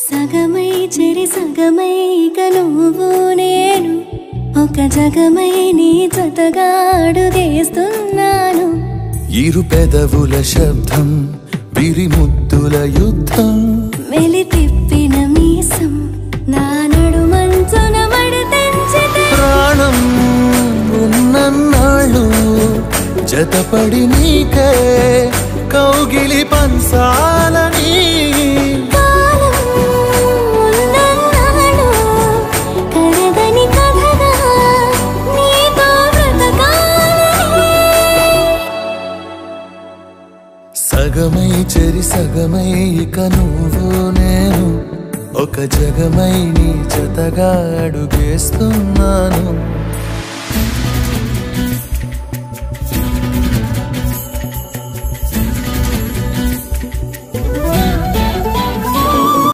సగమై చెరి సగమై ఇక నువ్వు నేను ఒక జగమై నీ జతగా అడుగేస్తున్నాను. ఇరు పెదవుల శబ్దం విరిముద్దుల యుద్ధం మెలి తిప్పిన మీసం నా నడుమంచున మడతెంచితే ప్రాణం ఉన్నన్నాళ్ళు జతపడి నీకే కౌగిలి పంచాలని సగమై చెరి సగమై ఇక నువ్వు నేను ఒక జగమై నీ జతగా అడుగేస్తున్నాను.